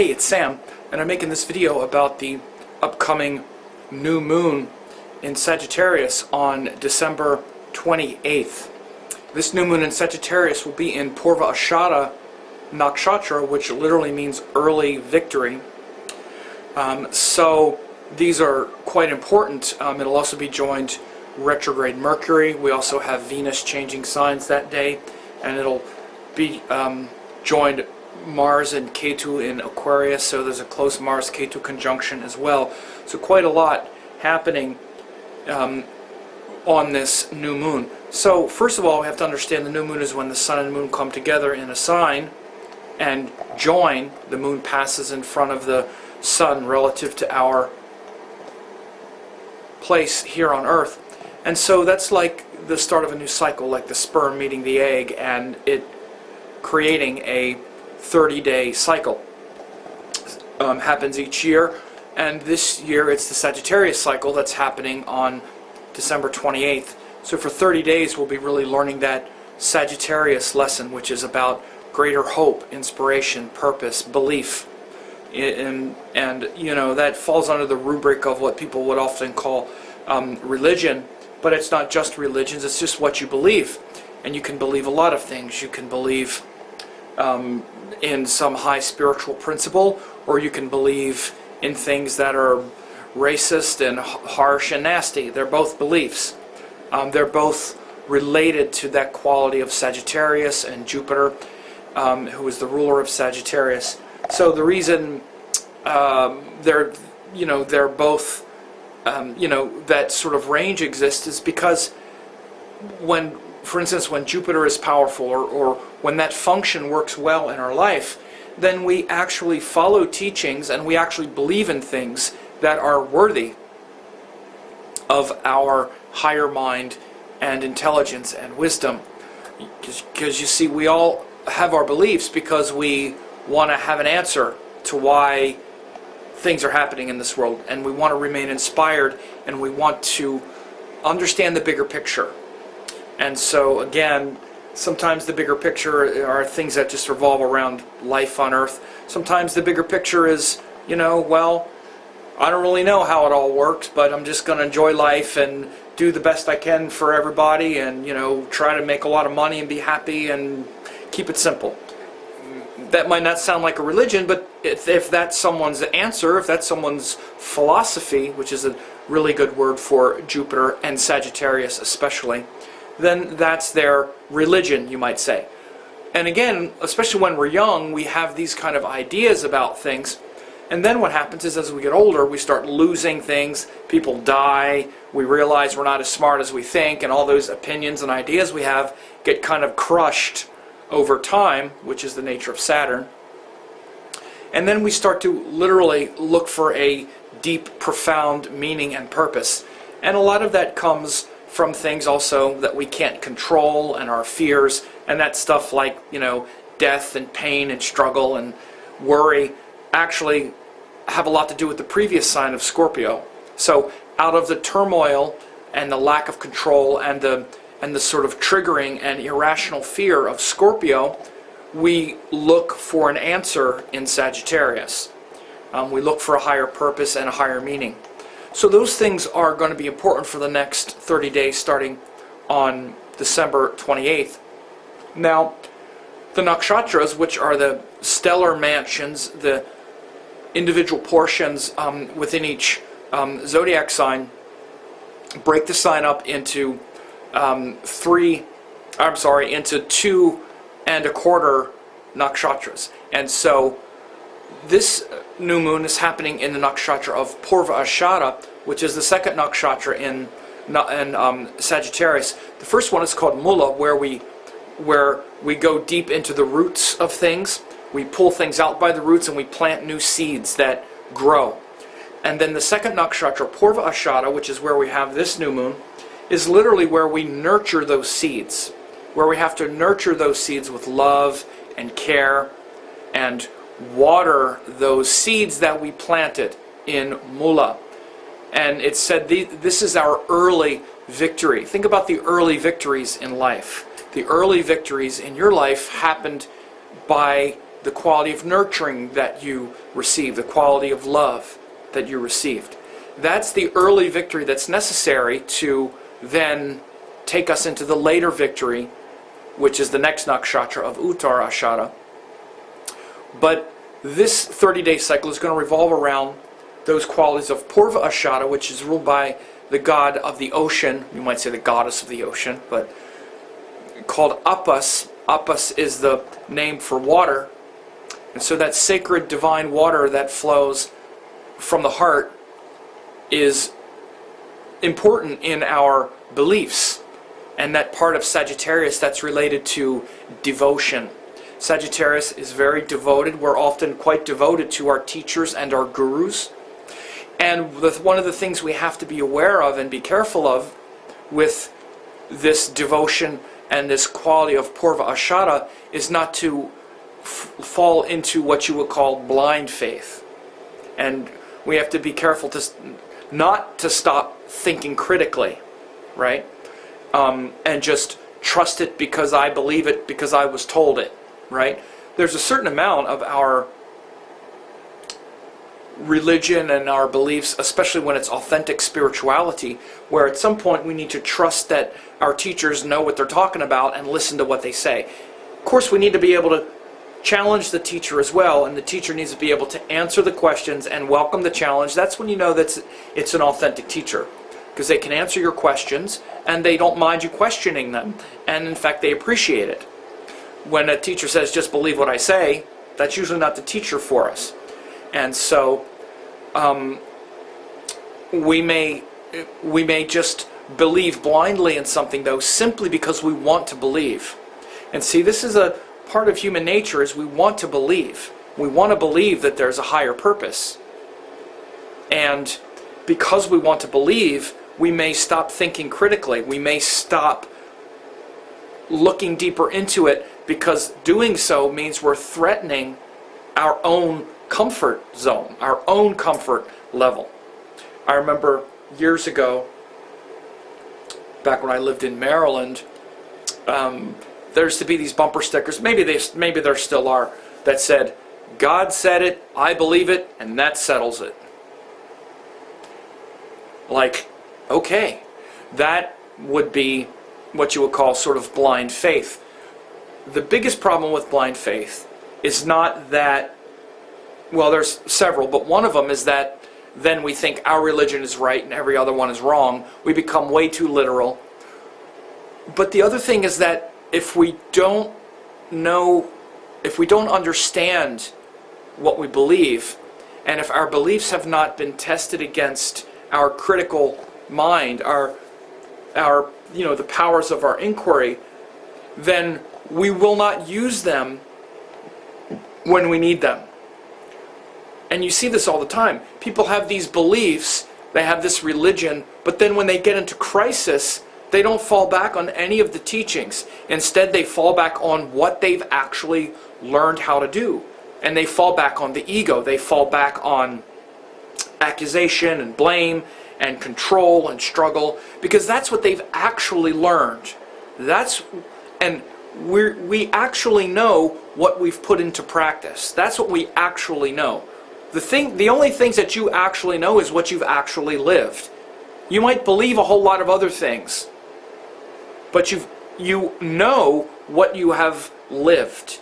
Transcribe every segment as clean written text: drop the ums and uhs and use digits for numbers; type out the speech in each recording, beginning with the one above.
Hey, it's Sam, and I'm making this video about the upcoming new moon in Sagittarius on December 28th. This new moon in Sagittarius will be in Poorva Shadow Nakshatra, which literally means early victory. So these are quite important. It'll also be joined retrograde Mercury. We also have Venus changing signs that day, and it'll be joined Mars and Ketu in Aquarius, so there's a close Mars-Ketu conjunction as well. So quite a lot happening on this new moon. So first of all, we have to understand the new moon is when the sun and moon come together in a sign and join. The moon passes in front of the sun relative to our place here on Earth. And so that's like the start of a new cycle, like the sperm meeting the egg and it creating a 30-day cycle. Happens each year, and this year it's the Sagittarius cycle that's happening on December 28th. So for 30 days we'll be really learning that Sagittarius lesson, which is about greater hope, inspiration, purpose, belief. And you know, that falls under the rubric of what people would often call religion, but it's not just religions, it's just what you believe. And you can believe a lot of things. You can believe in some high spiritual principle, or you can believe in things that are racist and harsh and nasty. They're both beliefs. They're both related to that quality of Sagittarius and Jupiter, who is the ruler of Sagittarius. So the reason they're both, that sort of range exists is because when, for instance, when Jupiter is powerful, or when that function works well in our life, then we actually follow teachings and we actually believe in things that are worthy of our higher mind and intelligence and wisdom. Because you see, we all have our beliefs because we want to have an answer to why things are happening in this world, and we want to remain inspired, and we want to understand the bigger picture. And so again, sometimes the bigger picture are things that just revolve around life on Earth. Sometimes the bigger picture is, well, I don't really know how it all works, but I'm just going to enjoy life and do the best I can for everybody, and try to make a lot of money and be happy and keep it simple. That might not sound like a religion, but if that's someone's answer, if that's someone's philosophy, which is a really good word for Jupiter and Sagittarius especially, then that's their religion, you might say. And again, especially when we're young, we have these kind of ideas about things. And then what happens is, as we get older, we start losing things. People die. We realize we're not as smart as we think, and all those opinions and ideas we have get kind of crushed over time, which is the nature of Saturn. And then we start to literally look for a deep, profound meaning and purpose. And a lot of that comes from things also that we can't control, and our fears, and that stuff like, death and pain and struggle and worry actually have a lot to do with the previous sign of Scorpio. So out of the turmoil and the lack of control and the sort of triggering and irrational fear of Scorpio, we look for an answer in Sagittarius. We look for a higher purpose and a higher meaning. So those things are going to be important for the next 30 days starting on December 28th. Now, the Nakshatras, which are the stellar mansions, the individual portions within each zodiac sign, break the sign up into into 2 1/4 nakshatras. And so this new moon is happening in the nakshatra of Poorva Shadow, which is the second nakshatra in Sagittarius. The first one is called Mula, where we go deep into the roots of things. We pull things out by the roots and we plant new seeds that grow. And then the second nakshatra, Poorva Shadow, which is where we have this new moon, is literally where we nurture those seeds, where we have to nurture those seeds with love and care and water those seeds that we planted in Mula. And it's said this is our early victory. Think about the early victories in life. The early victories in your life happened by the quality of nurturing that you received, the quality of love that you received. That's the early victory that's necessary to then take us into the later victory, which is the next nakshatra of Poorva Shadow. But this 30-day cycle is going to revolve around those qualities of Poorva Shadow, which is ruled by the god of the ocean. You might say the goddess of the ocean, but called Appas. Appas is the name for water. And so that sacred divine water that flows from the heart is important in our beliefs. And that part of Sagittarius that's related to devotion. Sagittarius is very devoted. We're often quite devoted to our teachers and our gurus. And one of the things we have to be aware of and be careful of with this devotion and this quality of Poorva Shadow is not to fall into what you would call blind faith. And we have to be careful not to stop thinking critically, right? And just trust it because I believe it, because I was told it, right? There's a certain amount of our religion and our beliefs, especially when it's authentic spirituality, where at some point we need to trust that our teachers know what they're talking about and listen to what they say. Of course, we need to be able to challenge the teacher as well, and the teacher needs to be able to answer the questions and welcome the challenge. That's when you know that it's an authentic teacher, because they can answer your questions and they don't mind you questioning them, and in fact they appreciate it. When a teacher says just believe what I say, that's usually not the teacher for us. And so we may just believe blindly in something, though, simply because we want to believe. And see, this is a part of human nature, is we want to believe. We want to believe that there's a higher purpose. And because we want to believe, we may stop thinking critically. We may stop looking deeper into it, because doing so means we're threatening our own comfort zone, our own comfort level. I remember years ago, back when I lived in Maryland, there used to be these bumper stickers, maybe there still are, that said, God said it, I believe it, and that settles it. Like, okay, that would be what you would call sort of blind faith. The biggest problem with blind faith is not that, well, there's several, but one of them is that then we think our religion is right and every other one is wrong. We become way too literal. But the other thing is that if we don't understand what we believe, and if our beliefs have not been tested against our critical mind, the powers of our inquiry, then we will not use them when we need them. And you see this all the time. People have these beliefs, they have this religion, but then when they get into crisis, they don't fall back on any of the teachings. Instead, they fall back on what they've actually learned how to do. And they fall back on the ego. They fall back on accusation and blame and control and struggle, because that's what they've actually learned. And we actually know what we've put into practice. That's what we actually know. The only things that you actually know is what you've actually lived. You might believe a whole lot of other things, but you know what you have lived.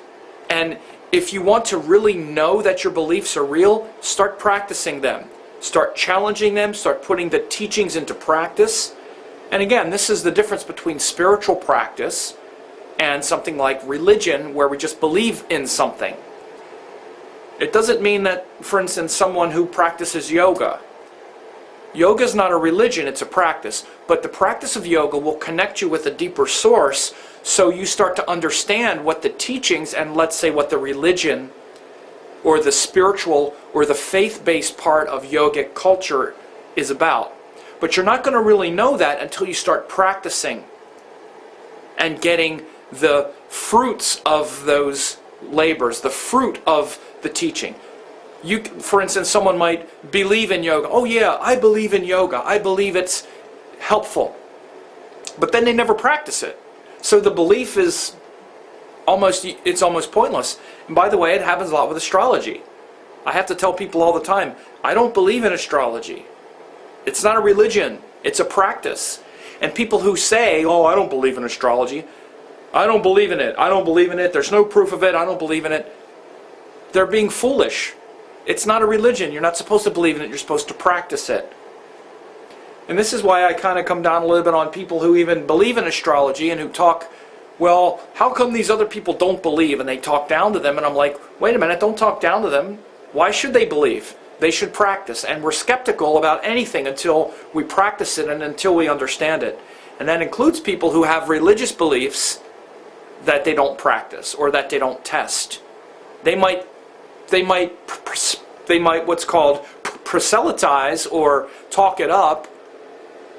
And if you want to really know that your beliefs are real, start practicing them. Start challenging them, start putting the teachings into practice. And again, this is the difference between spiritual practice and something like religion, where we just believe in something. It doesn't mean that, for instance, someone who practices yoga. Yoga is not a religion, it's a practice. But the practice of yoga will connect you with a deeper source, so you start to understand what the teachings and, let's say, what the religion or the spiritual or the faith-based part of yogic culture is about. But you're not going to really know that until you start practicing and getting the fruits of those labors, the fruit of the teaching. For instance, someone might believe in yoga. Oh yeah, I believe in yoga. I believe it's helpful. But then they never practice it. So the belief is it's almost pointless. And by the way, it happens a lot with astrology. I have to tell people all the time, I don't believe in astrology. It's not a religion, it's a practice. And people who say, oh, I don't believe in astrology, I don't believe in it, I don't believe in it, there's no proof of it, I don't believe in it, they're being foolish. It's not a religion. You're not supposed to believe in it, you're supposed to practice it. And this is why I kind of come down a little bit on people who even believe in astrology and who talk, well, how come these other people don't believe? And they talk down to them, and I'm like, wait a minute, don't talk down to them. Why should they believe? They should practice. And we're skeptical about anything until we practice it and until we understand it. And that includes people who have religious beliefs that they don't practice or that they don't test. They might what's called proselytize or talk it up,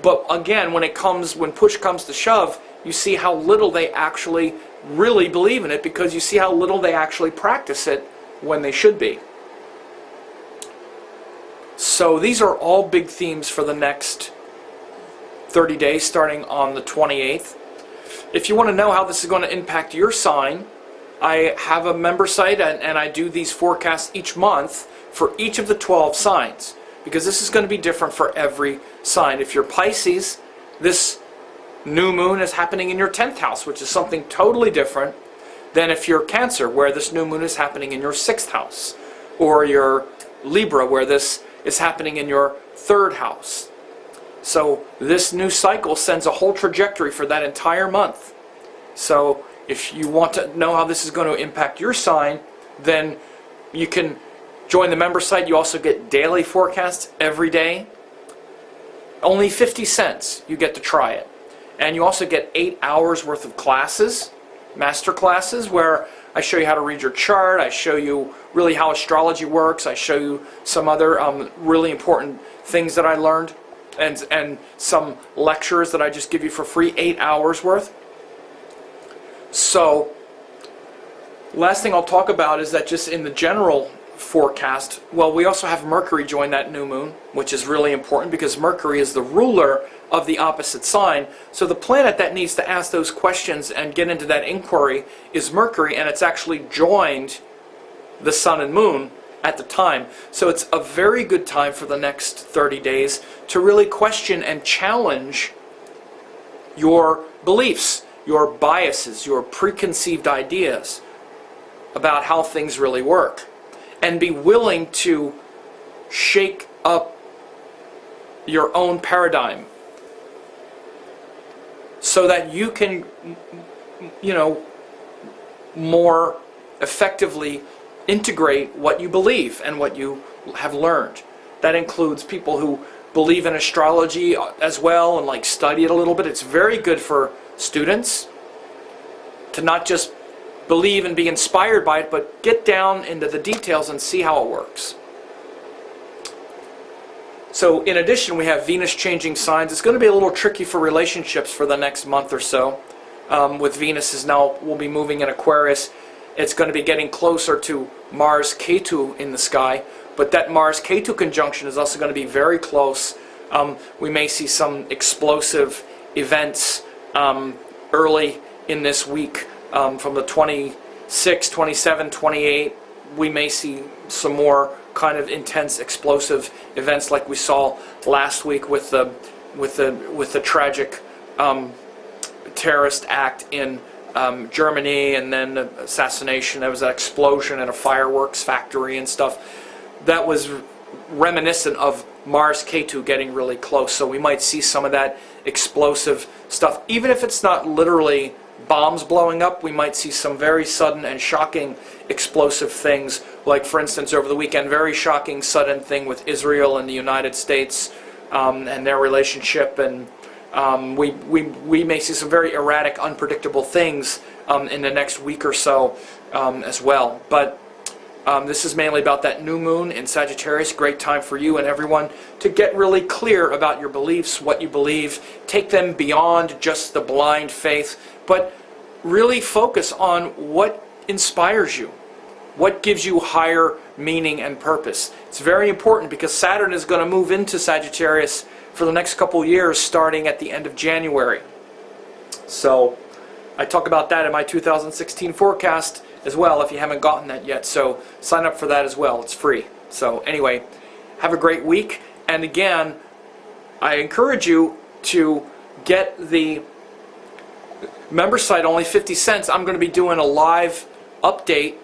but again, when push comes to shove, you see how little they actually really believe in it, because you see how little they actually practice it when they should be. So these are all big themes for the next 30 days starting on the 28th. If you want to know how this is going to impact your sign, I have a member site, and I do these forecasts each month for each of the 12 signs, because this is going to be different for every sign. If you're Pisces, this new moon is happening in your 10th house, which is something totally different than if you're Cancer, where this new moon is happening in your 6th house, or you're Libra, where this is happening in your 3rd house. So this new cycle sends a whole trajectory for that entire month. So if you want to know how this is going to impact your sign, then you can join the member site. You also get daily forecasts every day. Only 50 cents, you get to try it. And you also get 8 hours worth of classes, master classes, where I show you how to read your chart, I show you really how astrology works, I show you some other really important things that I learned, and some lectures that I just give you for free, 8 hours worth. So, last thing I'll talk about is that just in the general forecast, well, we also have Mercury join that new moon, which is really important because Mercury is the ruler of the opposite sign. So the planet that needs to ask those questions and get into that inquiry is Mercury, and it's actually joined the sun and moon at the time. So it's a very good time for the next 30 days to really question and challenge your beliefs, your biases, your preconceived ideas about how things really work, and be willing to shake up your own paradigm so that you can, more effectively integrate what you believe and what you have learned. That includes people who believe in astrology as well and like study it a little bit. It's very good for students to not just believe and be inspired by it, but get down into the details and see how it works. So in addition, we have Venus changing signs. It's going to be a little tricky for relationships for the next month or so. With Venus will be moving in Aquarius. It's going to be getting closer to Mars-Ketu in the sky, but that Mars-Ketu conjunction is also going to be very close. We may see some explosive events early in this week. From the 26, 27, 28, we may see some more kind of intense explosive events like we saw last week with the tragic terrorist act in Germany, and then the assassination. There was an explosion at a fireworks factory and stuff. That was reminiscent of Mars-Ketu getting really close. So we might see some of that explosive stuff. Even if it's not literally bombs blowing up, we might see some very sudden and shocking explosive things. Like, for instance, over the weekend, very shocking sudden thing with Israel and the United States and their relationship. And we may see some very erratic, unpredictable things in the next week or so as well. But this is mainly about that new moon in Sagittarius. Great time for you and everyone to get really clear about your beliefs, what you believe. Take them beyond just the blind faith, but really focus on what inspires you, what gives you higher meaning and purpose. It's very important because Saturn is going to move into Sagittarius for the next couple years, starting at the end of January. So I talk about that in my 2016 forecast as well if you haven't gotten that yet. So sign up for that as well. It's free. So anyway, have a great week. And again, I encourage you to get the member site, only 50 cents. I'm going to be doing a live update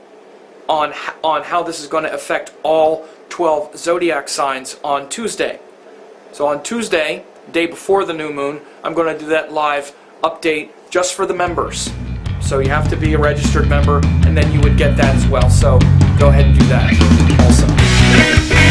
on how this is going to affect all 12 zodiac signs on Tuesday. So on Tuesday, day before the new moon, I'm going to do that live update just for the members. So you have to be a registered member, and then you would get that as well. So go ahead and do that also.